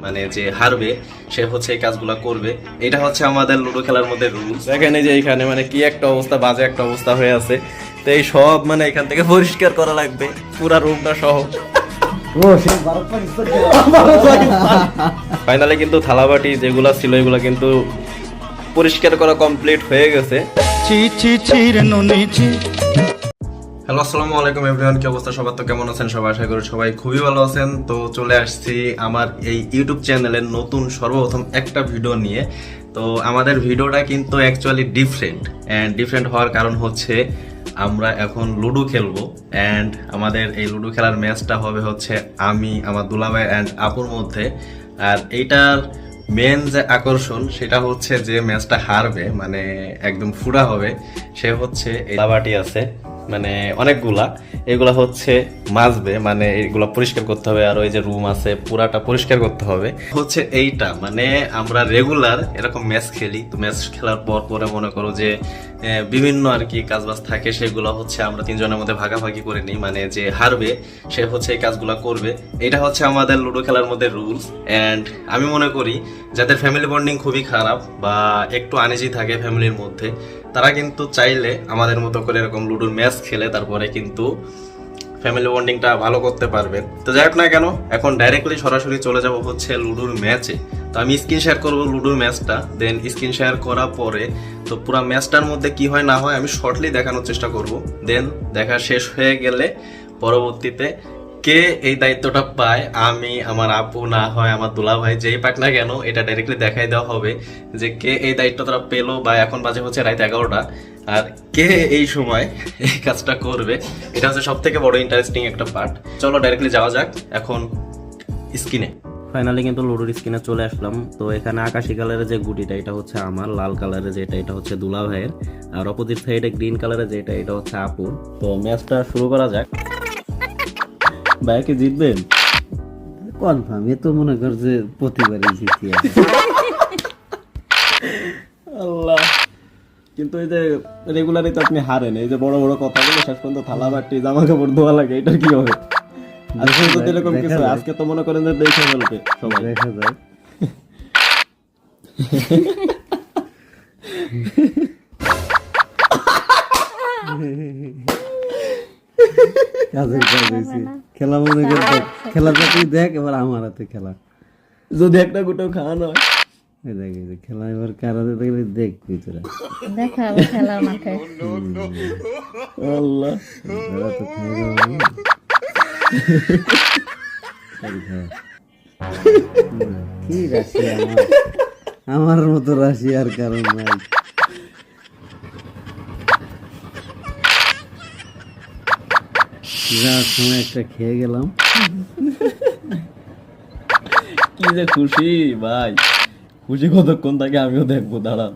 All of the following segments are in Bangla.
মানে যে হারবে সে হচ্ছে এই কাজগুলো করবে। এটা হচ্ছে আমাদের লুডো খেলার মধ্যে রুলস। দেখেন এই যে এখানে মানে কি একটা অবস্থা, বাজে একটা অবস্থা হয়ে আছে। তো এই সব মানে এখান থেকে পরিষ্কার করা লাগবে পুরা রুমটা সহ। ফাইনালি কিন্তু থালাবাটি যেগুলা ছিল এগুলা কিন্তু পরিষ্কার করা কমপ্লিট হয়ে গেছে। হ্যালো, আসসালামু আলাইকুম এভরিওয়ান, কি অবস্থা সবার? তো কেমন আছেন সবাই? আশা করি সবাই খুবই ভালো আছেন। তো চলে আসছি আমার এই ইউটিউব চ্যানেলের নতুন সর্বপ্রথম একটা ভিডিও নিয়ে। তো আমাদের ভিডিওটা কিন্তু অ্যাকচুয়ালি ডিফারেন্ট হওয়ার কারণ হচ্ছে আমরা এখন লুডো খেলবো। অ্যান্ড আমাদের এই লুডো খেলার ম্যাচটা হবে হচ্ছে আমি, আমার দুলাভাই অ্যান্ড আপুর মধ্যে। আর এইটার মেন যে আকর্ষণ সেটা হচ্ছে যে ম্যাচটা হারবে, মানে একদম ফুরা হবে, সে হচ্ছে এই লাবাটি আছে মানে অনেকগুলা, এগুলা হচ্ছে মাজবে, মানে এগুলা পরিষ্কার করতে হবে। আর ওই যে রুম আছে পুরাটা পরিষ্কার করতে হবে হচ্ছে এইটা। মানে আমরা রেগুলার এরকম ম্যাচ খেলি, তো ম্যাচ খেলার পর পরে মনে করো যে বিভিন্ন আর কি কাজবাজ থাকে, সেগুলো হচ্ছে আমরা তিনজনের মধ্যে ভাগাভাগি করে নিই। মানে যে হারবে সে হচ্ছে এই কাজগুলো করবে। এটা হচ্ছে আমাদের লুডো খেলার মধ্যে রুলস। অ্যান্ড আমি মনে করি যাদের ফ্যামিলি বন্ডিং খুবই খারাপ বা একটু আনইজি থাকে ফ্যামিলির মধ্যে, তারা কিন্তু চাইলে আমাদের মতো করে এরকম লুডোর ম্যাচ খেলে তারপরে কিন্তু ফ্যামিলি বন্ডিংটা ভালো করতে পারবেন। তো যাই হোক না কেন, এখন ডাইরেক্টলি সরাসরি চলে যাব হচ্ছে লুডোর ম্যাচে। তো আমি স্ক্রিন শেয়ার করবো লুডোর ম্যাচটা, দেন স্ক্রিন শেয়ার করার পরে তো পুরো ম্যাচটার মধ্যে কি হয় না হয় আমি শর্টলি দেখানোর চেষ্টা করব। দেন দেখা শেষ হয়ে গেলে পরবর্তীতে কে এই দায়িত্বটা পায়, আমি, আমার আপু, না হয় আমার দুলাভাই, যেই পাক না কেন, এটা ডাইরেক্টলি দেখাই দেওয়া হবে যে কে এই দায়িত্বটা পেলো। বা এখন বাজে হচ্ছে রাত 11টা, আর কে এই সময় এই কাজটা করবে, এটা হচ্ছে সব থেকে বড় ইন্টারেস্টিং একটা পার্ট। চলো ডাইরেক্টলি যাওয়া যাক এখন স্ক্রিনে। ফাইনালি কিন্তু লুডোর স্ক্রিনে চলে আসলাম। তো এখানে আকাশি কালারের যে গুটিটা এটা হচ্ছে আমার, লাল কালারের যেটা এটা হচ্ছে দুলা ভাইয়ের, আর অপোজিট সাইডে গ্রিন কালারের যেটা এটা হচ্ছে আপুর। তো ম্যাচটা শুরু করা যাক। ভাইকে জিতবেন কনফার্ম, এ তো মনে কর যে প্রতিবারই জিতি। আল্লাহ, কিন্তু এই যে রেগুলারই তো আপনি হারেন, এই যে বড় বড় কথাগুলো শেষ পর্যন্ত থালা বাটি জামা কাপড় ধোয়া লাগে, এটা কি হবে? আজকে যদি এরকম কিছু হয়, আজকে তো মনে করেন যে দেখে ফেলবে সবাই। দেখা যায় কাজের কাজ হয়েছে। খেলা মনে কর দেখ, খেলাটা তুই দেখ, এবার আমার হাতে খেলা। যদি একটা গোটাও খাওয়ানো হয়, এই দেখ এই যে খেলা এবার কার হাতে দেখলে দেখবি তোরা। দেখাবো খেলার মাঠে। আল্লাহ, তোরা তো খেয়ে যাবো না। কি রাশি আমার মতো রাশি আর কারণ নাই। যার সময় একটা খেয়ে গেলাম। কি যে খুশি ভাই, খুশি কতক্ষণ থাকে আমিও দেখবো, দাঁড়ান।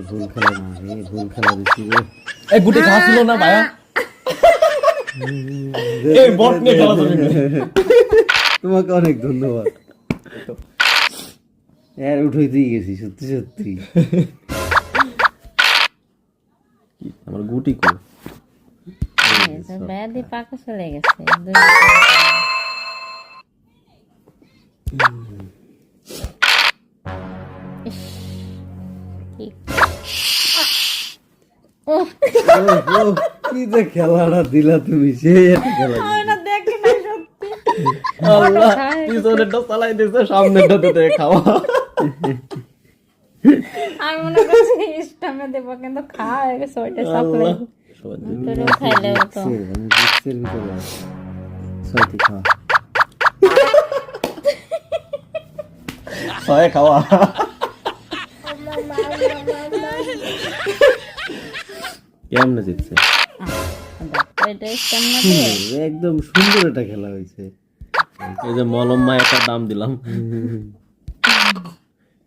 ভুল খেলা না রে, ভুল খেলা দিচ্ছি রে। এই গুটি খাচ্ছিল না ভাইয়া, এই বট নিয়ে খেলা যাবে না। তোমাকে অনেক ধন্যবাদ। এর উঠে দিয়ে গেছি সত্যি সত্যি। আমার গুটি কই? ব্যাদি পাকা চলে গেছে। কি যে খেলাটা দিলা তুমি, সেই একটা খেলা। আল্লাহ, পিছনেরটা চালাই দিছে, সামনেরটা দিতে খাওয়া। আমি মনে করছি ইস্টামে দেবো, কিন্তু খাওয়া হয়ে গেছে ওইটা সাপ্লাই। তোরও খাইলে হতো। মিক্সের ভিতরে ছয়টি খাওয়া। ছয় খাওয়া। কেমনে জিতছে? ওইটা ইস্টাম না দিয়ে একদম সুন্দর একটা খেলা হয়েছে। এই যে মলম মা একটা দাম দিলাম,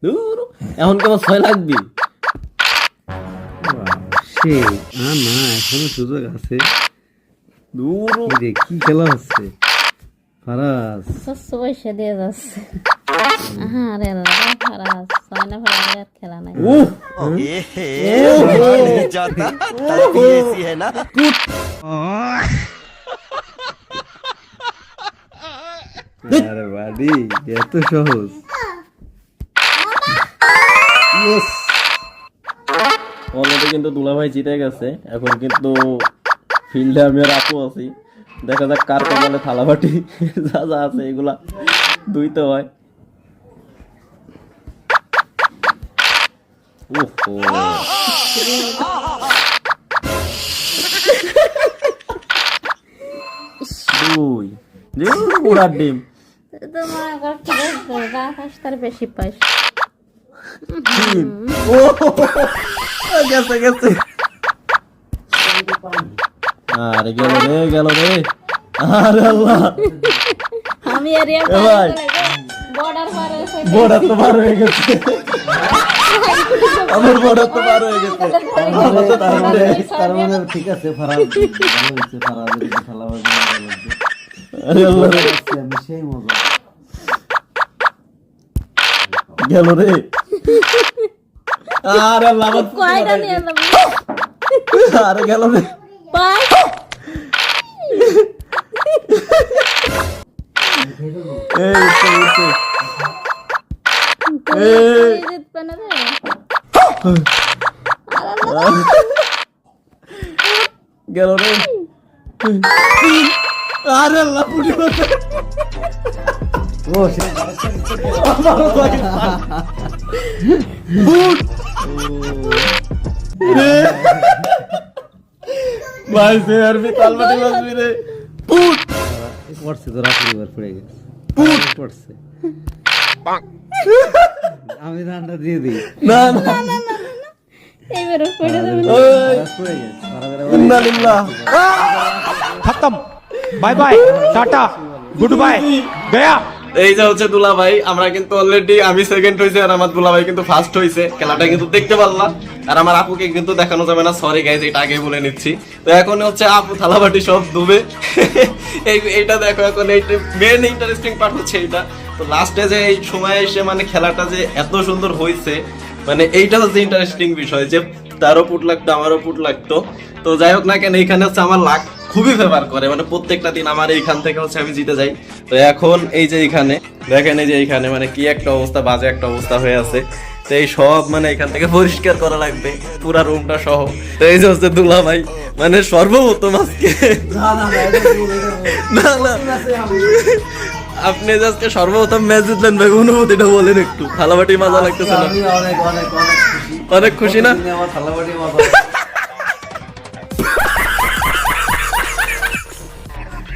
দূর এখন কেমন ছয় লাগবি? সেই না, এখনো সুযোগ আছে। দূর কি রে, কি খেলা হচ্ছে? ফারাজ শস্য পয়সা দিয়ে যাচ্ছে। আরে আল্লাহ ফারাজ সয়না ফারাজ খেলা নাই আরে বাড়ি এত সহজ। অলরেডি কিন্তু দুলাভাই জিতে গেছে। এখন কিন্তু ফিল্ডে আমি আর আপু আছি, দেখা যাক কার কপালে থালাবাটি যা যা আছে এগুলা ধুইতে হয়। উড়ার ডিম তোমার ঘর কি গাছ তার বেশি পাইস গেছে গেছে। আরে গেল রে গেল রে, আরে আল্লাহ আমি এরিয়া ভাই বর্ডার পার হয়ে বর্ডার তো পার হয়ে গেছে, আমার বর্ডার তো পার হয়ে গেছে। তার মানে ঠিক আছে, ফারাজ ভালো হয়েছে, ফারাজের একটু থালাবাটি ভালো লাগছে। আরে আল্লাহ রে, আমি সেই মজা। গেল রে, আরে আল্লাহ আমার কয়টা নিয়ে এলাম আরে গেল রে, পাই এই তো এই জিত পানা রে গেল রে, আরে আল্লাহ পুরি গেছে। ও সে ভাই সে আর भी তালবাটি বাজবি রে, পড়ছে তো রাত্রি বার পড়ে গেছে, পড়ছে। আমি রান্না দিয়ে দিই। না না এইবার পড়ে যাবে ওই পড়ে গেছে, ফারাজের ইন্না লিল্লাহ, खत्म bye bye tata goodbye गया। এই যে হচ্ছে দুলাভাই, আমরা কিন্তু অলরেডি আমি সেকেন্ড হয়েছে আর আমার দুলাভাই কিন্তু ফার্স্ট হয়েছে। খেলাটা কিন্তু দেখতে পারলাম, আর আমার আপুকে কিন্তু দেখানো যাবে না, সরি গাইজ, এটা আগে বলে নিচ্ছি। তো এখন হচ্ছে আপু থালাবাটি সব ডুবে এইটা দেখো, এখন এইটা মেন ইন্টারেস্টিং পার্ট হচ্ছে এইটা। তো লাস্টে যে এই সময় এসে মানে খেলাটা যে এত সুন্দর হয়েছে, মানে এইটা হচ্ছে ইন্টারেস্টিং বিষয়, যে তারও পুট লাগতো আমারও পুট লাগতো। তো যাই হোক না কেন, এইখানে হচ্ছে আমার লাক খুবই ফেভার করে, মানে প্রত্যেকটা দিন আমার এইখান থেকে হচ্ছে আমি জিতে যাই। তো এখন এই যে এইখানে দেখেন, এই যে এইখানে মানে কি একটা অবস্থা, বাজে একটা অবস্থা হয়ে আছে। তো এই সব মানে এখান থেকে পরিষ্কার করা লাগবে পুরা রুমটা সহ। তো এই যে হচ্ছে দুলাভাই, মানে সর্বপ্রথম আজকে না না আপনি যে আজকে সর্বপ্রথম ম্যাচ জিতলেন ভাই, অনুভূতিটা বলেন একটু। থালাবাটি মজা লাগতেছে না? আমি অনেক অনেক অনেক খুশি, অনেক খুশি না? দিনে আমার থালাবাটি মজা।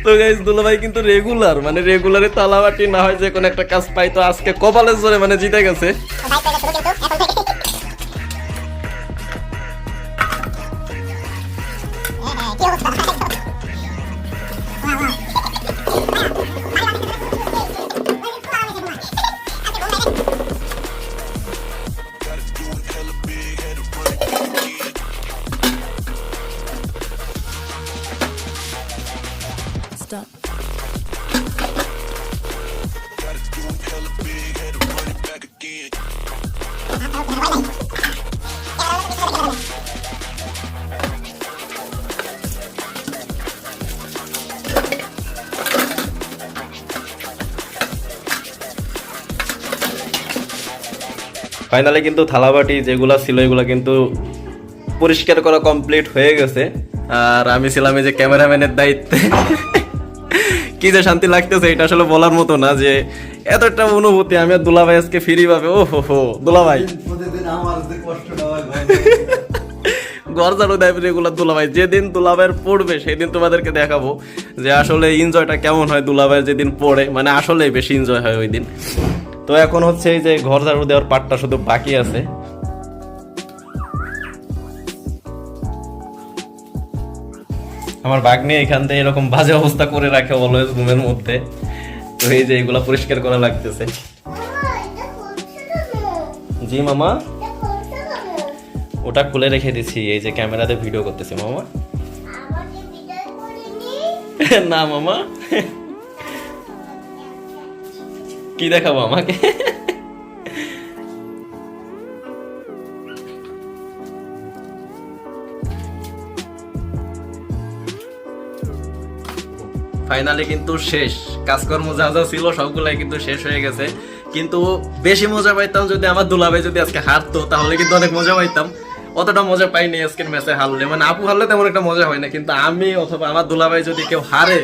তো গাইস দুলাভাই কিন্তু রেগুলার, মানে রেগুলারে তালাবাটি না হয় যে কোনো একটা কাজ পাই। তো আজকে কপালের জোরে মানে জিতে গেছে। ফাইনালি কিন্তু থালাবাটি যেগুলা ছিল এগুলা কিন্তু পরিষ্কার করা কমপ্লিট হয়ে গেছে। আর আমি ছিলাম এই যে ক্যামেরাম্যানের দায়িত্বে। কি যে শান্তি লাগতেছে এটা আসলে বলার মতো না, যে এত একটা অনুভূতি। আমি আর দুলাভাই আজকে ফ্রি পাবে। ও হো দুলাভাই প্রতিদিন আমার যে কষ্টটা হয় ঘর ঝাড়ু দেয় রেগুলার দুলাভাই। যেদিন দুলাভাইয়ের পড়বে সেদিন তোমাদেরকে দেখাবো যে আসলে এনজয়টা কেমন হয়। দুলাভাইয়ের যেদিন পড়ে মানে আসলে বেশি এনজয় হয় ওই দিন। তো এখন হচ্ছে এই যে ঘর ঝাড়ু দেওয়ার পার্টটা শুধু বাকি আছে। আমার ভাগ্নে এখান থেকে এরকম বাজে অবস্থা করে রাখে অলওয়েজ রুমের মধ্যে। তো এই যে এগুলা পরিষ্কার করা লাগতেছে। জি মামা, ওটা খুলে রেখে দিছি, এই যে ক্যামেরাতে ভিডিও করতেছি মামা। না মামা, কি দেখাবো আমাকে? ফাইনালি কিন্তু শেষ, কাজকর্ম যা যা ছিল সবগুলাই কিন্তু শেষ হয়ে গেছে। কিন্তু বেশি মজা পাইতাম যদি আমার দুলাভাই যদি আজকে হারতো, তাহলে কিন্তু অনেক মজা পাইতাম। অতটা মজা পাইনি আজকের ম্যাচে হারলে, মানে আপু হারলে তেমন একটা মজা হয় না, কিন্তু আমি অথবা আমার দুলাভাই যদি কেউ হারে,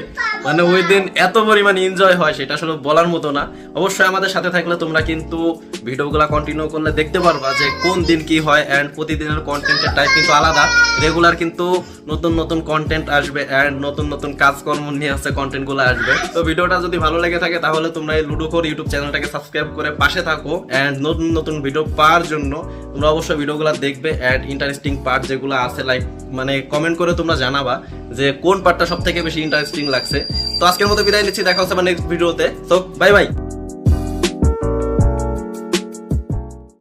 মানে ওই দিন এত পরিমাণ এনজয় হয় সেটা আসলে বলার মতো না। অবশ্যই আমাদের সাথে থাকলে তোমরা কিন্তু ভিডিওগুলো কন্টিনিউ করলে দেখতে পারবা যে কোন দিন কি হয়, অ্যান্ড প্রতিদিনের কন্টেন্টের টাইপ কিন্তু আলাদা। রেগুলার কিন্তু নতুন নতুন কন্টেন্ট আসবে, অ্যান্ড নতুন নতুন কাজকর্ম নিয়ে আসছে কন্টেন্টগুলো আসবে। তো ভিডিওটা যদি ভালো লেগে থাকে তাহলে তোমরা এই লুডোখোর ইউটিউব চ্যানেলটাকে সাবস্ক্রাইব করে পাশে থাকো, অ্যান্ড নতুন নতুন ভিডিও পাওয়ার জন্য তোমরা অবশ্যই ভিডিওগুলো দেখবে। অ্যান্ড ইন্টারেস্টিং পার্ট যেগুলো আছে লাইক মানে কমেন্ট করে তোমরা জানাবা যে কোন পার্টটা সব থেকে বেশি ইন্টারেস্টিং লাগছে। তো আজকের মতো বিদায় নিচ্ছি, দেখা হচ্ছে আমার নেক্সট ভিডিওতে। তো বাই বাই।